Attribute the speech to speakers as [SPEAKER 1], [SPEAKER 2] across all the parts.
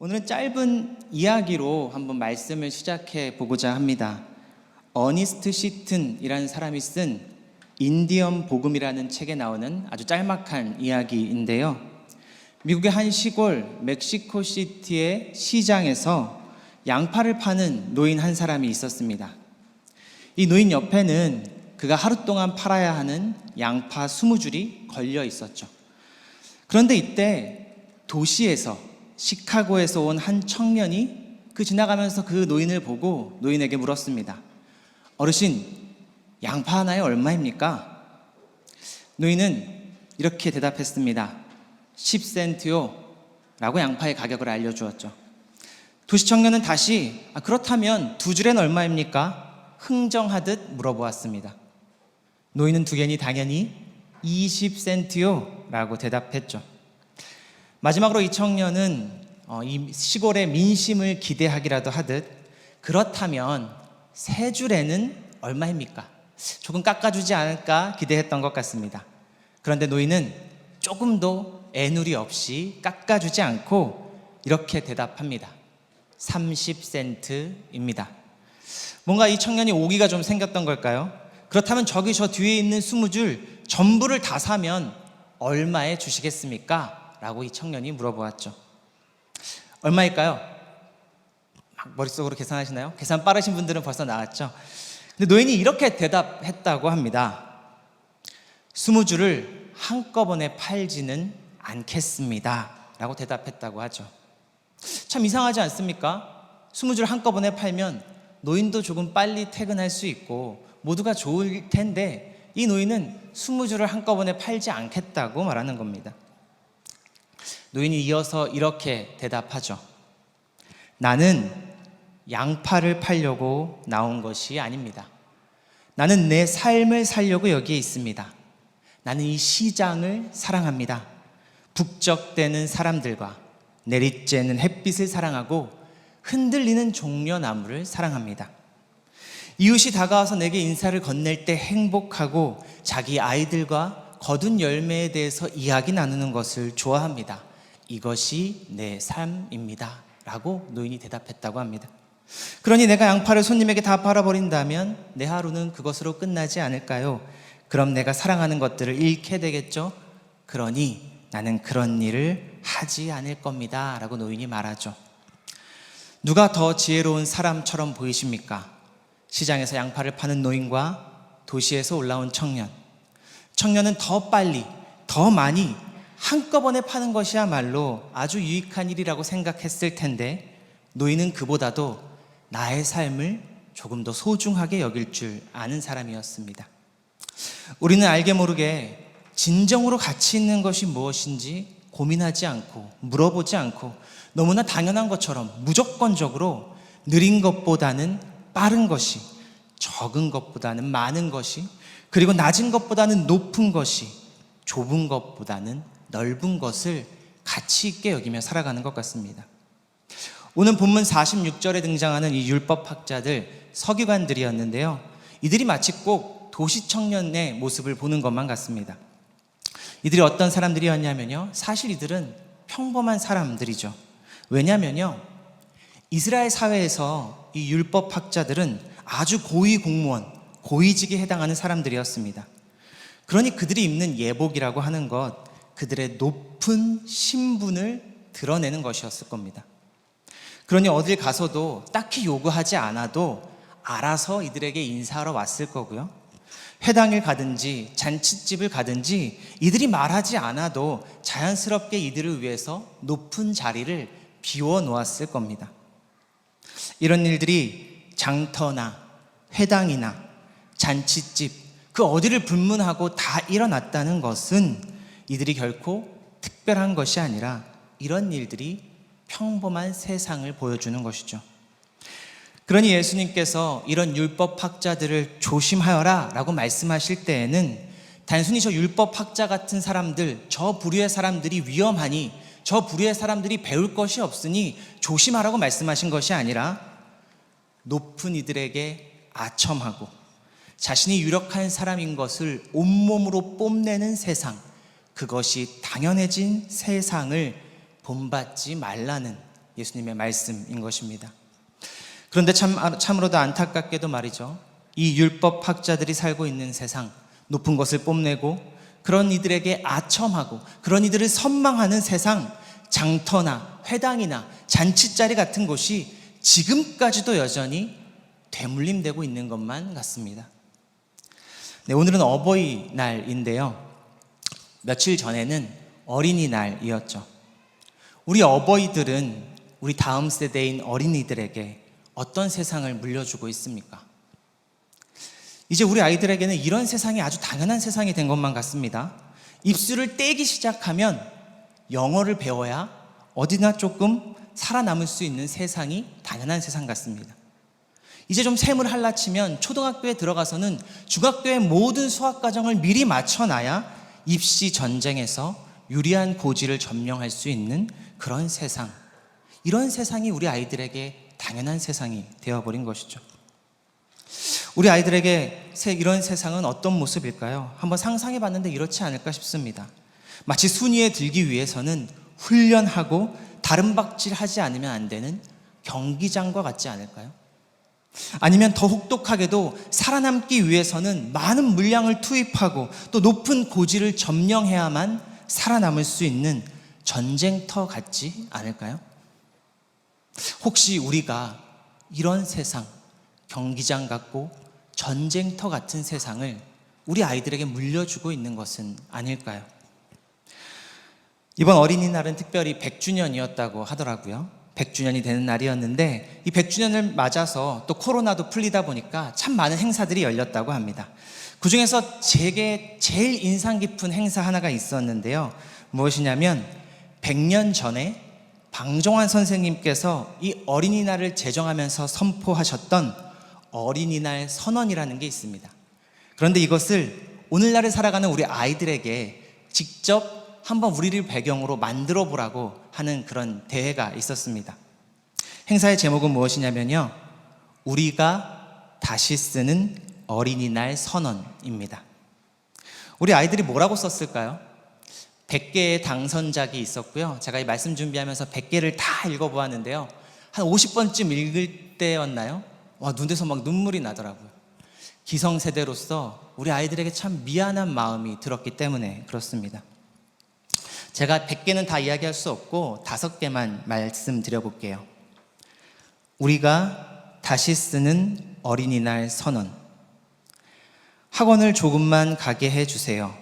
[SPEAKER 1] 오늘은 짧은 이야기로 한번 말씀을 시작해 보고자 합니다. 어니스트 시튼이라는 사람이 쓴 인디언 복음이라는 책에 나오는 아주 짤막한 이야기인데요. 미국의 한 시골 멕시코 시티의 시장에서 양파를 파는 노인 한 사람이 있었습니다. 이 노인 옆에는 그가 하루 동안 팔아야 하는 양파 20줄이 걸려 있었죠. 그런데 이때 도시에서 시카고에서 온 한 청년이 지나가면서 그 노인을 보고 노인에게 물었습니다. 어르신, 양파 하나에 얼마입니까? 노인은 이렇게 대답했습니다. 10센트요 라고 양파의 가격을 알려주었죠. 도시 청년은 다시 그렇다면 2줄엔 얼마입니까? 흥정하듯 물어보았습니다. 노인은 두 개니 당연히 20센트요 라고 대답했죠. 마지막으로 이 청년은 이 시골의 민심을 기대하기라도 하듯 그렇다면 3줄에는 얼마입니까? 조금 깎아주지 않을까 기대했던 것 같습니다. 그런데 노인은 조금도 애누리 없이 깎아주지 않고 이렇게 대답합니다. 30센트입니다. 뭔가 이 청년이 오기가 좀 생겼던 걸까요? 그렇다면 저기 저 뒤에 있는 20줄 전부를 다 사면 얼마에 주시겠습니까? 라고 이 청년이 물어보았죠. 얼마일까요? 막 머릿속으로 계산하시나요? 계산 빠르신 분들은 벌써 나왔죠. 근데 노인이 이렇게 대답했다고 합니다. 20줄을 한꺼번에 팔지는 않겠습니다 라고 대답했다고 하죠. 참 이상하지 않습니까? 20줄 한꺼번에 팔면 노인도 조금 빨리 퇴근할 수 있고 모두가 좋을 텐데 이 노인은 20줄을 한꺼번에 팔지 않겠다고 말하는 겁니다. 노인이 이어서 이렇게 대답하죠. 나는 양파를 팔려고 나온 것이 아닙니다. 나는 내 삶을 살려고 여기에 있습니다. 나는 이 시장을 사랑합니다. 북적대는 사람들과 내리쬐는 햇빛을 사랑하고 흔들리는 종려나무를 사랑합니다. 이웃이 다가와서 내게 인사를 건넬 때 행복하고 자기 아이들과 거둔 열매에 대해서 이야기 나누는 것을 좋아합니다. 이것이 내 삶입니다 라고 노인이 대답했다고 합니다. 그러니 내가 양파를 손님에게 다 팔아버린다면 내 하루는 그것으로 끝나지 않을까요? 그럼 내가 사랑하는 것들을 잃게 되겠죠? 그러니 나는 그런 일을 하지 않을 겁니다 라고 노인이 말하죠. 누가 더 지혜로운 사람처럼 보이십니까? 시장에서 양파를 파는 노인과 도시에서 올라온 청년. 청년은 더 빨리, 더 많이 한꺼번에 파는 것이야말로 아주 유익한 일이라고 생각했을 텐데 노인은 그보다도 나의 삶을 조금 더 소중하게 여길 줄 아는 사람이었습니다. 우리는 알게 모르게 진정으로 가치 있는 것이 무엇인지 고민하지 않고 물어보지 않고 너무나 당연한 것처럼 무조건적으로 느린 것보다는 빠른 것이, 적은 것보다는 많은 것이, 그리고 낮은 것보다는 높은 것이, 좁은 것보다는 넓은 것을 가치 있게 여기며 살아가는 것 같습니다. 오늘 본문 46절에 등장하는 이 율법학자들, 서기관들이었는데요. 이들이 마치 꼭 도시 청년의 모습을 보는 것만 같습니다. 이들이 어떤 사람들이었냐면요. 사실 이들은 평범한 사람들이죠. 왜냐면요. 이스라엘 사회에서 이 율법학자들은 아주 고위 공무원, 고위직에 해당하는 사람들이었습니다. 그러니 그들이 입는 예복이라고 하는 것, 그들의 높은 신분을 드러내는 것이었을 겁니다. 그러니 어딜 가서도 딱히 요구하지 않아도 알아서 이들에게 인사하러 왔을 거고요. 회당을 가든지 잔칫집을 가든지 이들이 말하지 않아도 자연스럽게 이들을 위해서 높은 자리를 비워 놓았을 겁니다. 이런 일들이 장터나 회당이나 잔칫집 그 어디를 불문하고 다 일어났다는 것은 이들이 결코 특별한 것이 아니라 이런 일들이 평범한 세상을 보여주는 것이죠. 그러니 예수님께서 이런 율법학자들을 조심하여라 라고 말씀하실 때에는 단순히 저 율법학자 같은 사람들, 저 부류의 사람들이 위험하니 저 부류의 사람들이 배울 것이 없으니 조심하라고 말씀하신 것이 아니라 높은 이들에게 아첨하고 자신이 유력한 사람인 것을 온몸으로 뽐내는 세상, 그것이 당연해진 세상을 본받지 말라는 예수님의 말씀인 것입니다. 그런데 참으로도 안타깝게도 말이죠. 이 율법학자들이 살고 있는 세상, 높은 것을 뽐내고 그런 이들에게 아첨하고 그런 이들을 선망하는 세상, 장터나 회당이나 잔치자리 같은 곳이 지금까지도 여전히 되물림되고 있는 것만 같습니다. 네, 오늘은 어버이날인데요. 며칠 전에는 어린이날이었죠. 우리 어버이들은 우리 다음 세대인 어린이들에게 어떤 세상을 물려주고 있습니까? 이제 우리 아이들에게는 이런 세상이 아주 당연한 세상이 된 것만 같습니다. 입술을 떼기 시작하면 영어를 배워야 어디나 조금 살아남을 수 있는 세상이 당연한 세상 같습니다. 이제 좀 셈을 할라치면 초등학교에 들어가서는 중학교의 모든 수학 과정을 미리 맞춰놔야 입시 전쟁에서 유리한 고지를 점령할 수 있는 그런 세상, 이런 세상이 우리 아이들에게 당연한 세상이 되어버린 것이죠. 우리 아이들에게 이런 세상은 어떤 모습일까요? 한번 상상해 봤는데 이렇지 않을까 싶습니다. 마치 순위에 들기 위해서는 훈련하고 다른박질하지 않으면 안 되는 경기장과 같지 않을까요? 아니면 더 혹독하게도 살아남기 위해서는 많은 물량을 투입하고 또 높은 고지를 점령해야만 살아남을 수 있는 전쟁터 같지 않을까요? 혹시 우리가 이런 세상, 경기장 같고 전쟁터 같은 세상을 우리 아이들에게 물려주고 있는 것은 아닐까요? 이번 어린이날은 특별히 100주년이었다고 하더라고요. 100주년이 되는 날이었는데 이 100주년을 맞아서 또 코로나도 풀리다 보니까 참 많은 행사들이 열렸다고 합니다. 그중에서 제게 제일 인상 깊은 행사 하나가 있었는데요. 무엇이냐면 100년 전에 방종환 선생님께서 이 어린이날을 제정하면서 선포하셨던 어린이날 선언이라는 게 있습니다. 그런데 이것을 오늘날을 살아가는 우리 아이들에게 직접 한번 우리를 배경으로 만들어 보라고 하는 그런 대회가 있었습니다. 행사의 제목은 무엇이냐면요, 우리가 다시 쓰는 어린이날 선언입니다. 우리 아이들이 뭐라고 썼을까요? 100개의 당선작이 있었고요. 제가 이 말씀 준비하면서 100개를 다 읽어보았는데요. 한 50번쯤 읽을 때였나요? 와, 눈에서 막 눈물이 나더라고요. 기성세대로서 우리 아이들에게 참 미안한 마음이 들었기 때문에 그렇습니다. 제가 100개는 다 이야기할 수 없고 5개만 말씀드려볼게요. 우리가 다시 쓰는 어린이날 선언. 학원을 조금만 가게 해주세요.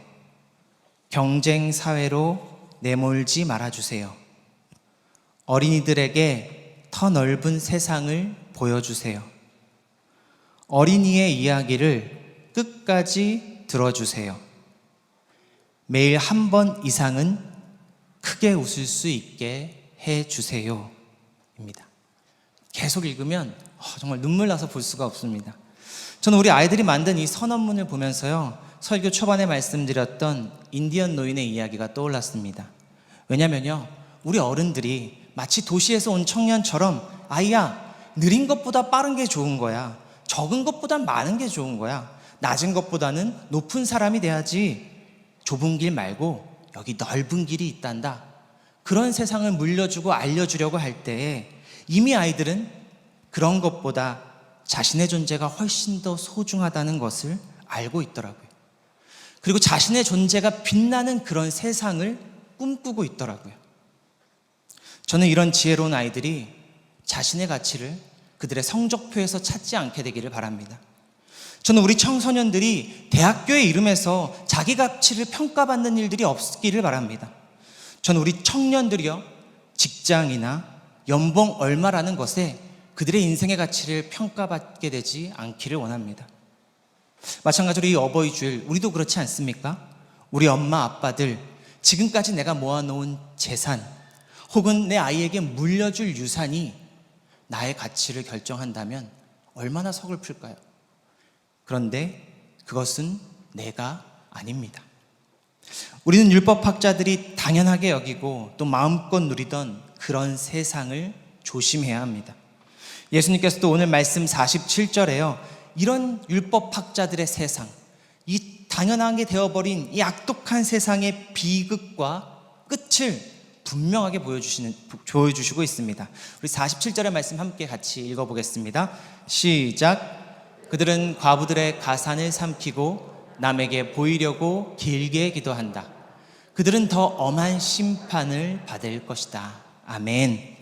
[SPEAKER 1] 경쟁 사회로 내몰지 말아주세요. 어린이들에게 더 넓은 세상을 보여주세요. 어린이의 이야기를 끝까지 들어주세요. 매일 한 번 이상은 크게 웃을 수 있게 해주세요. 입니다. 계속 읽으면 정말 눈물 나서 볼 수가 없습니다. 저는 우리 아이들이 만든 이 선언문을 보면서요, 설교 초반에 말씀드렸던 인디언 노인의 이야기가 떠올랐습니다. 왜냐면요, 우리 어른들이 마치 도시에서 온 청년처럼 아이야, 느린 것보다 빠른 게 좋은 거야. 적은 것보단 많은 게 좋은 거야. 낮은 것보다는 높은 사람이 돼야지. 좁은 길 말고 여기 넓은 길이 있단다. 그런 세상을 물려주고 알려주려고 할 때에 이미 아이들은 그런 것보다 자신의 존재가 훨씬 더 소중하다는 것을 알고 있더라고요. 그리고 자신의 존재가 빛나는 그런 세상을 꿈꾸고 있더라고요. 저는 이런 지혜로운 아이들이 자신의 가치를 그들의 성적표에서 찾지 않게 되기를 바랍니다. 저는 우리 청소년들이 대학교의 이름에서 자기 가치를 평가받는 일들이 없기를 바랍니다. 저는 우리 청년들이요, 직장이나 연봉 얼마라는 것에 그들의 인생의 가치를 평가받게 되지 않기를 원합니다. 마찬가지로 이 어버이 주일, 우리도 그렇지 않습니까? 우리 엄마 아빠들, 지금까지 내가 모아놓은 재산 혹은 내 아이에게 물려줄 유산이 나의 가치를 결정한다면 얼마나 서글플까요? 그런데 그것은 내가 아닙니다. 우리는 율법학자들이 당연하게 여기고 또 마음껏 누리던 그런 세상을 조심해야 합니다. 예수님께서도 오늘 말씀 47절에요. 이런 율법학자들의 세상, 이 당연하게 되어버린 이 악독한 세상의 비극과 끝을 분명하게 보여주시고 있습니다. 우리 47절의 말씀 함께 같이 읽어보겠습니다. 시작. 그들은 과부들의 가산을 삼키고 남에게 보이려고 길게 기도한다. 그들은 더 엄한 심판을 받을 것이다. 아멘.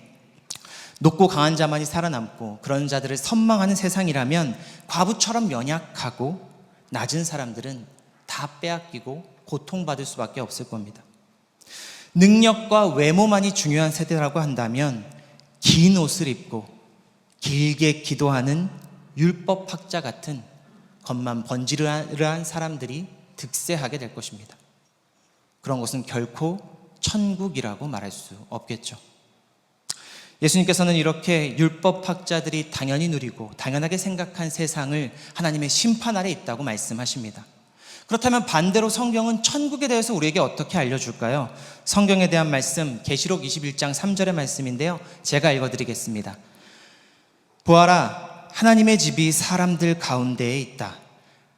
[SPEAKER 1] 높고 강한 자만이 살아남고 그런 자들을 선망하는 세상이라면 과부처럼 연약하고 낮은 사람들은 다 빼앗기고 고통받을 수밖에 없을 겁니다. 능력과 외모만이 중요한 세대라고 한다면 긴 옷을 입고 길게 기도하는 율법학자 같은 겉만 번지르르한 사람들이 득세하게 될 것입니다. 그런 것은 결코 천국이라고 말할 수 없겠죠. 예수님께서는 이렇게 율법학자들이 당연히 누리고 당연하게 생각한 세상을 하나님의 심판 아래 있다고 말씀하십니다. 그렇다면 반대로 성경은 천국에 대해서 우리에게 어떻게 알려줄까요? 성경에 대한 말씀 계시록 21장 3절의 말씀인데요, 제가 읽어드리겠습니다. 보아라, 하나님의 집이 사람들 가운데에 있다.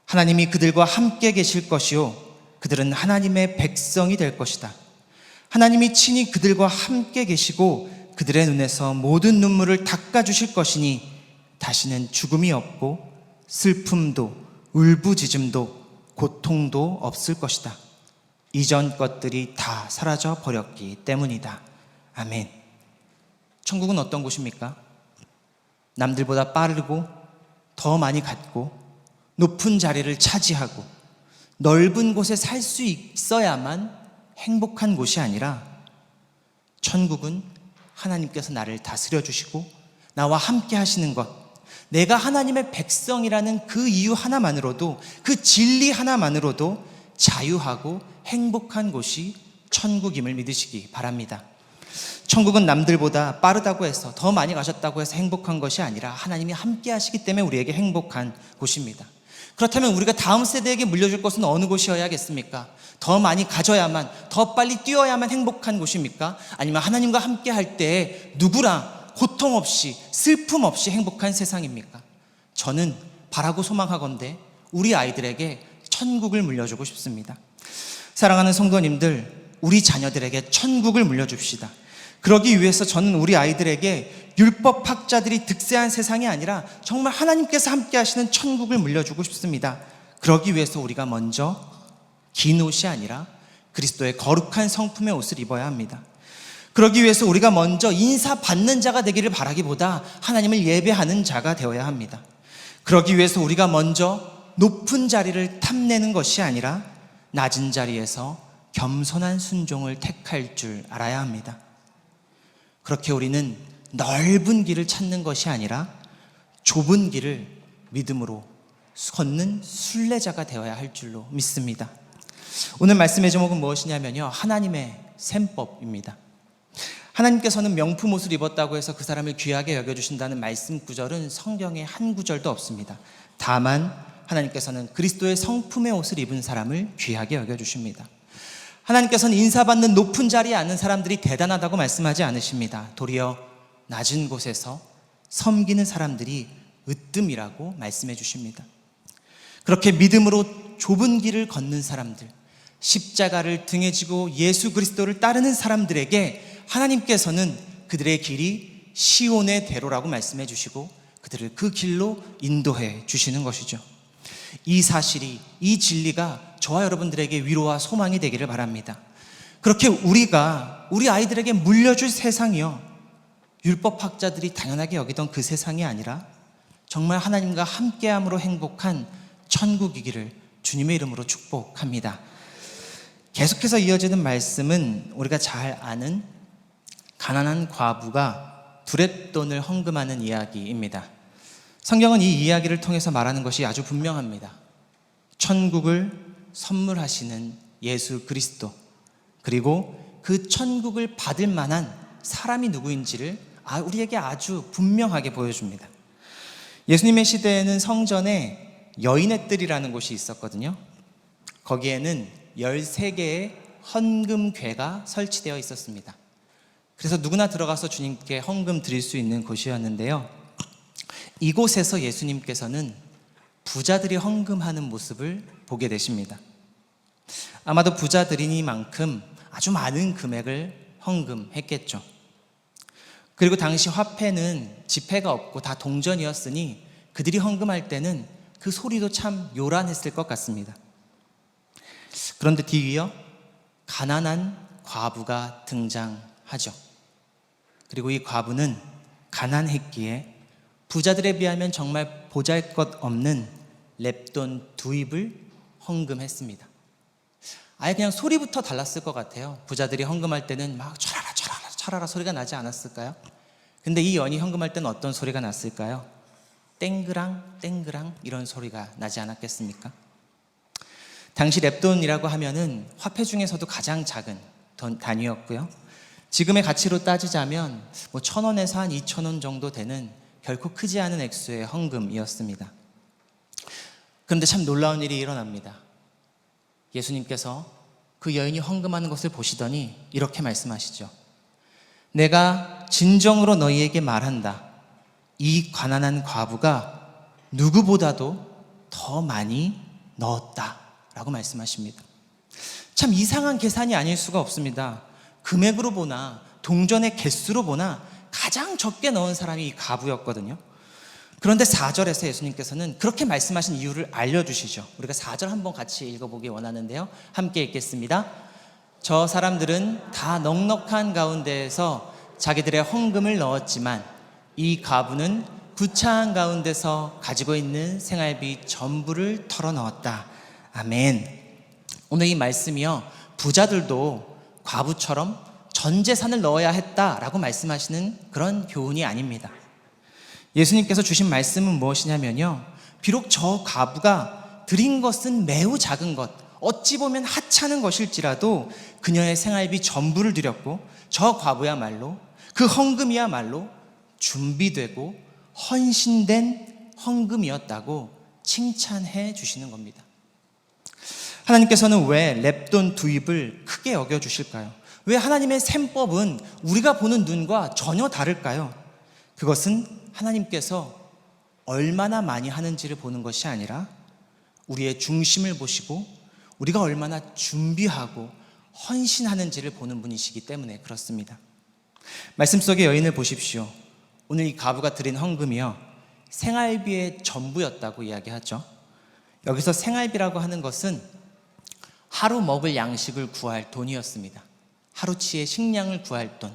[SPEAKER 1] 하나님이 그들과 함께 계실 것이요 그들은 하나님의 백성이 될 것이다. 하나님이 친히 그들과 함께 계시고 그들의 눈에서 모든 눈물을 닦아주실 것이니 다시는 죽음이 없고 슬픔도 울부짖음도 고통도 없을 것이다. 이전 것들이 다 사라져 버렸기 때문이다. 아멘. 천국은 어떤 곳입니까? 남들보다 빠르고 더 많이 갖고 높은 자리를 차지하고 넓은 곳에 살 수 있어야만 행복한 곳이 아니라, 천국은 하나님께서 나를 다스려 주시고 나와 함께 하시는 것, 내가 하나님의 백성이라는 그 이유 하나만으로도, 그 진리 하나만으로도 자유하고 행복한 곳이 천국임을 믿으시기 바랍니다. 천국은 남들보다 빠르다고 해서, 더 많이 가셨다고 해서 행복한 것이 아니라 하나님이 함께 하시기 때문에 우리에게 행복한 곳입니다. 그렇다면 우리가 다음 세대에게 물려줄 것은 어느 곳이어야겠습니까? 더 많이 가져야만, 더 빨리 뛰어야만 행복한 곳입니까? 아니면 하나님과 함께 할 때 누구랑 고통 없이 슬픔 없이 행복한 세상입니까? 저는 바라고 소망하건대 우리 아이들에게 천국을 물려주고 싶습니다. 사랑하는 성도님들, 우리 자녀들에게 천국을 물려줍시다. 그러기 위해서 저는 우리 아이들에게 율법학자들이 득세한 세상이 아니라 정말 하나님께서 함께 하시는 천국을 물려주고 싶습니다. 그러기 위해서 우리가 먼저 긴 옷이 아니라 그리스도의 거룩한 성품의 옷을 입어야 합니다. 그러기 위해서 우리가 먼저 인사받는 자가 되기를 바라기보다 하나님을 예배하는 자가 되어야 합니다. 그러기 위해서 우리가 먼저 높은 자리를 탐내는 것이 아니라 낮은 자리에서 겸손한 순종을 택할 줄 알아야 합니다. 그렇게 우리는 넓은 길을 찾는 것이 아니라 좁은 길을 믿음으로 걷는 순례자가 되어야 할 줄로 믿습니다. 오늘 말씀의 제목은 무엇이냐면요, 하나님의 셈법입니다. 하나님께서는 명품 옷을 입었다고 해서 그 사람을 귀하게 여겨주신다는 말씀 구절은 성경에 한 구절도 없습니다. 다만 하나님께서는 그리스도의 성품의 옷을 입은 사람을 귀하게 여겨주십니다. 하나님께서는 인사받는 높은 자리에 앉는 사람들이 대단하다고 말씀하지 않으십니다. 도리어 낮은 곳에서 섬기는 사람들이 으뜸이라고 말씀해 주십니다. 그렇게 믿음으로 좁은 길을 걷는 사람들, 십자가를 등에 지고 예수 그리스도를 따르는 사람들에게 하나님께서는 그들의 길이 시온의 대로라고 말씀해 주시고 그들을 그 길로 인도해 주시는 것이죠. 이 사실이, 이 진리가 저와 여러분들에게 위로와 소망이 되기를 바랍니다. 그렇게 우리가 우리 아이들에게 물려줄 세상이요, 율법학자들이 당연하게 여기던 그 세상이 아니라 정말 하나님과 함께함으로 행복한 천국이기를 주님의 이름으로 축복합니다. 계속해서 이어지는 말씀은 우리가 잘 아는 가난한 과부가 두랫돈을 헌금하는 이야기입니다. 성경은 이 이야기를 통해서 말하는 것이 아주 분명합니다. 천국을 선물하시는 예수 그리스도, 그리고 그 천국을 받을 만한 사람이 누구인지를 우리에게 아주 분명하게 보여줍니다. 예수님의 시대에는 성전에 여인의 뜰이라는 곳이 있었거든요. 거기에는 13개의 헌금궤가 설치되어 있었습니다. 그래서 누구나 들어가서 주님께 헌금 드릴 수 있는 곳이었는데요, 이곳에서 예수님께서는 부자들이 헌금하는 모습을 보게 되십니다. 아마도 부자들이니만큼 아주 많은 금액을 헌금했겠죠. 그리고 당시 화폐는 지폐가 없고 다 동전이었으니 그들이 헌금할 때는 그 소리도 참 요란했을 것 같습니다. 그런데 뒤이어 가난한 과부가 등장하죠. 그리고 이 과부는 가난했기에 부자들에 비하면 정말 보잘것없는 렙돈 2입을 헌금했습니다. 아예 그냥 소리부터 달랐을 것 같아요. 부자들이 헌금할 때는 막 촤라라 촤라라 촤라라 소리가 나지 않았을까요? 근데 이 여인이 헌금할 때는 어떤 소리가 났을까요? 땡그랑 땡그랑 이런 소리가 나지 않았겠습니까? 당시 렙돈이라고 하면은 화폐 중에서도 가장 작은 단위였고요. 지금의 가치로 따지자면 1,000원에서 한 2,000원 정도 되는 결코 크지 않은 액수의 헌금이었습니다. 그런데 참 놀라운 일이 일어납니다. 예수님께서 그 여인이 헌금하는 것을 보시더니 이렇게 말씀하시죠. 내가 진정으로 너희에게 말한다. 이 가난한 과부가 누구보다도 더 많이 넣었다 라고 말씀하십니다. 참 이상한 계산이 아닐 수가 없습니다. 금액으로 보나 동전의 개수로 보나 가장 적게 넣은 사람이 이 과부였거든요. 그런데 4절에서 예수님께서는 그렇게 말씀하신 이유를 알려주시죠. 우리가 4절 한번 같이 읽어보기 원하는데요. 함께 읽겠습니다. 저 사람들은 다 넉넉한 가운데에서 자기들의 헌금을 넣었지만 이 과부는 구차한 가운데서 가지고 있는 생활비 전부를 털어넣었다. 아멘. 오늘 이 말씀이요, 부자들도 과부처럼 전 재산을 넣어야 했다라고 말씀하시는 그런 교훈이 아닙니다. 예수님께서 주신 말씀은 무엇이냐면요, 비록 저 과부가 드린 것은 매우 작은 것, 어찌 보면 하찮은 것일지라도 그녀의 생활비 전부를 드렸고 저 과부야말로, 그 헌금이야말로 준비되고 헌신된 헌금이었다고 칭찬해 주시는 겁니다. 하나님께서는 왜 렙돈 2입을 크게 여겨주실까요? 왜 하나님의 셈법은 우리가 보는 눈과 전혀 다를까요? 그것은 하나님께서 얼마나 많이 하는지를 보는 것이 아니라 우리의 중심을 보시고 우리가 얼마나 준비하고 헌신하는지를 보는 분이시기 때문에 그렇습니다. 말씀 속의 여인을 보십시오. 오늘 이 과부가 드린 헌금이요, 생활비의 전부였다고 이야기하죠. 여기서 생활비라고 하는 것은 하루 먹을 양식을 구할 돈이었습니다. 하루치의 식량을 구할 돈.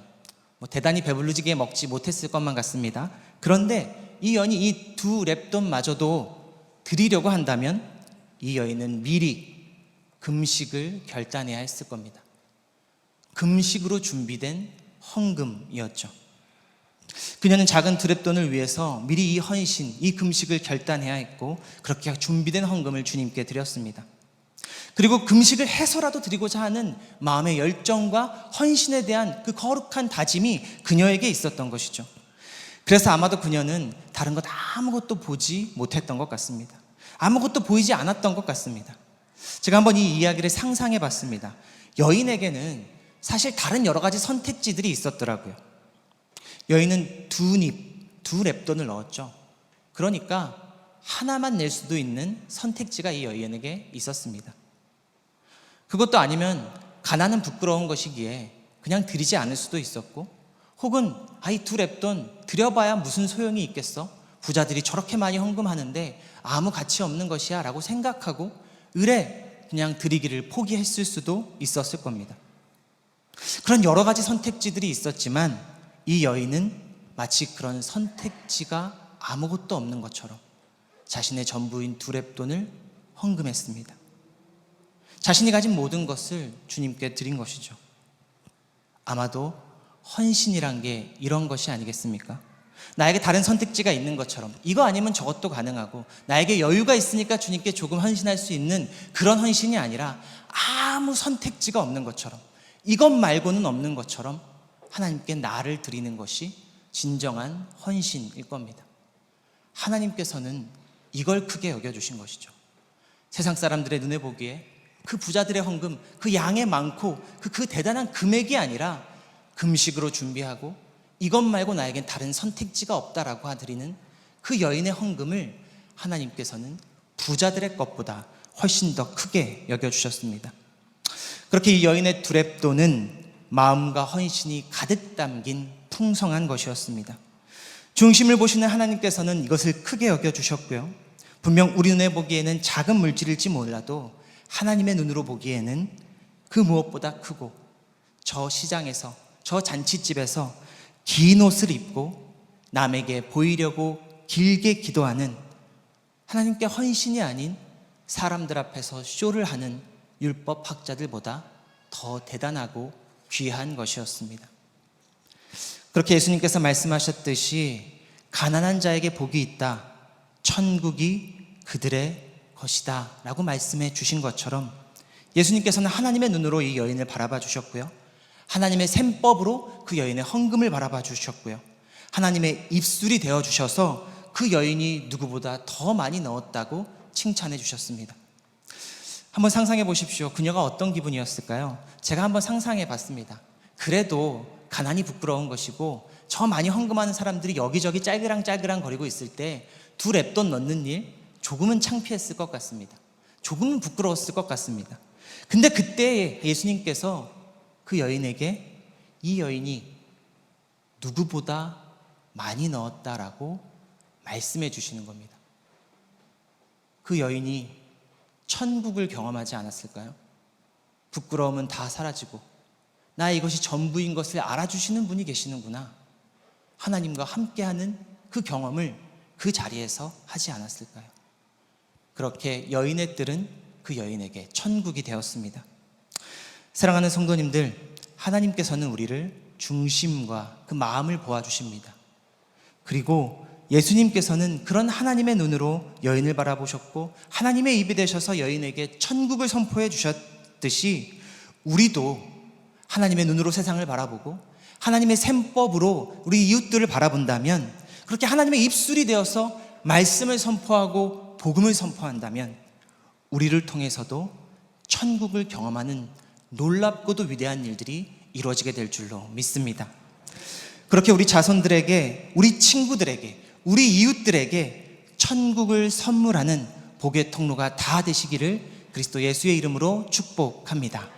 [SPEAKER 1] 대단히 배부르지게 먹지 못했을 것만 같습니다. 그런데 이 여인이 이 2렙돈마저도 드리려고 한다면 이 여인은 미리 금식을 결단해야 했을 겁니다. 금식으로 준비된 헌금이었죠. 그녀는 작은 2렙돈을 위해서 미리 이 헌신, 이 금식을 결단해야 했고 그렇게 준비된 헌금을 주님께 드렸습니다. 그리고 금식을 해서라도 드리고자 하는 마음의 열정과 헌신에 대한 그 거룩한 다짐이 그녀에게 있었던 것이죠. 그래서 아마도 그녀는 다른 것 아무것도 보지 못했던 것 같습니다. 아무것도 보이지 않았던 것 같습니다. 제가 한번 이 이야기를 상상해 봤습니다. 여인에게는 사실 다른 여러 가지 선택지들이 있었더라고요. 여인은 2렙돈을 넣었죠. 그러니까 하나만 낼 수도 있는 선택지가 이 여인에게 있었습니다. 그것도 아니면 가난은 부끄러운 것이기에 그냥 드리지 않을 수도 있었고, 혹은 이 2렙돈 드려봐야 무슨 소용이 있겠어? 부자들이 저렇게 많이 헌금하는데 아무 가치 없는 것이야 라고 생각하고 의뢰 그냥 드리기를 포기했을 수도 있었을 겁니다. 그런 여러 가지 선택지들이 있었지만 이 여인은 마치 그런 선택지가 아무것도 없는 것처럼 자신의 전부인 2렙돈을 헌금했습니다. 자신이 가진 모든 것을 주님께 드린 것이죠. 아마도 헌신이란 게 이런 것이 아니겠습니까? 나에게 다른 선택지가 있는 것처럼, 이거 아니면 저것도 가능하고, 나에게 여유가 있으니까 주님께 조금 헌신할 수 있는 그런 헌신이 아니라 아무 선택지가 없는 것처럼, 이것 말고는 없는 것처럼 하나님께 나를 드리는 것이 진정한 헌신일 겁니다. 하나님께서는 이걸 크게 여겨주신 것이죠. 세상 사람들의 눈에 보기에 그 부자들의 헌금, 그 양의 많고 그 대단한 금액이 아니라 금식으로 준비하고 이것 말고 나에겐 다른 선택지가 없다라고 드리는 그 여인의 헌금을 하나님께서는 부자들의 것보다 훨씬 더 크게 여겨주셨습니다. 그렇게 이 여인의 2렙돈은 마음과 헌신이 가득 담긴 풍성한 것이었습니다. 중심을 보시는 하나님께서는 이것을 크게 여겨주셨고요. 분명 우리 눈에 보기에는 작은 물질일지 몰라도 하나님의 눈으로 보기에는 그 무엇보다 크고, 저 시장에서, 저 잔치집에서 긴 옷을 입고 남에게 보이려고 길게 기도하는, 하나님께 헌신이 아닌 사람들 앞에서 쇼를 하는 율법 학자들보다 더 대단하고 귀한 것이었습니다. 그렇게 예수님께서 말씀하셨듯이 가난한 자에게 복이 있다, 천국이 그들의 것이다 라고 말씀해 주신 것처럼 예수님께서는 하나님의 눈으로 이 여인을 바라봐 주셨고요, 하나님의 셈법으로 그 여인의 헌금을 바라봐 주셨고요, 하나님의 입술이 되어 주셔서 그 여인이 누구보다 더 많이 넣었다고 칭찬해 주셨습니다. 한번 상상해 보십시오. 그녀가 어떤 기분이었을까요? 제가 한번 상상해 봤습니다. 그래도 가난이 부끄러운 것이고 저 많이 헌금하는 사람들이 여기저기 짤그랑 거리고 있을 때 두 랩돈 넣는 일 조금은 창피했을 것 같습니다. 조금은 부끄러웠을 것 같습니다. 근데 그때 예수님께서 그 여인에게 이 여인이 누구보다 많이 넣었다라고 말씀해 주시는 겁니다. 그 여인이 천국을 경험하지 않았을까요? 부끄러움은 다 사라지고 나 이것이 전부인 것을 알아주시는 분이 계시는구나, 하나님과 함께하는 그 경험을 그 자리에서 하지 않았을까요? 그렇게 여인의 뜰은 그 여인에게 천국이 되었습니다. 사랑하는 성도님들, 하나님께서는 우리를 중심과 그 마음을 보아주십니다. 그리고 예수님께서는 그런 하나님의 눈으로 여인을 바라보셨고 하나님의 입이 되셔서 여인에게 천국을 선포해 주셨듯이 우리도 하나님의 눈으로 세상을 바라보고 하나님의 셈법으로 우리 이웃들을 바라본다면, 그렇게 하나님의 입술이 되어서 말씀을 선포하고 복음을 선포한다면 우리를 통해서도 천국을 경험하는 놀랍고도 위대한 일들이 이루어지게 될 줄로 믿습니다. 그렇게 우리 자손들에게, 우리 친구들에게, 우리 이웃들에게 천국을 선물하는 복의 통로가 다 되시기를 그리스도 예수의 이름으로 축복합니다.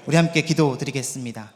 [SPEAKER 1] 우리 함께 기도드리겠습니다.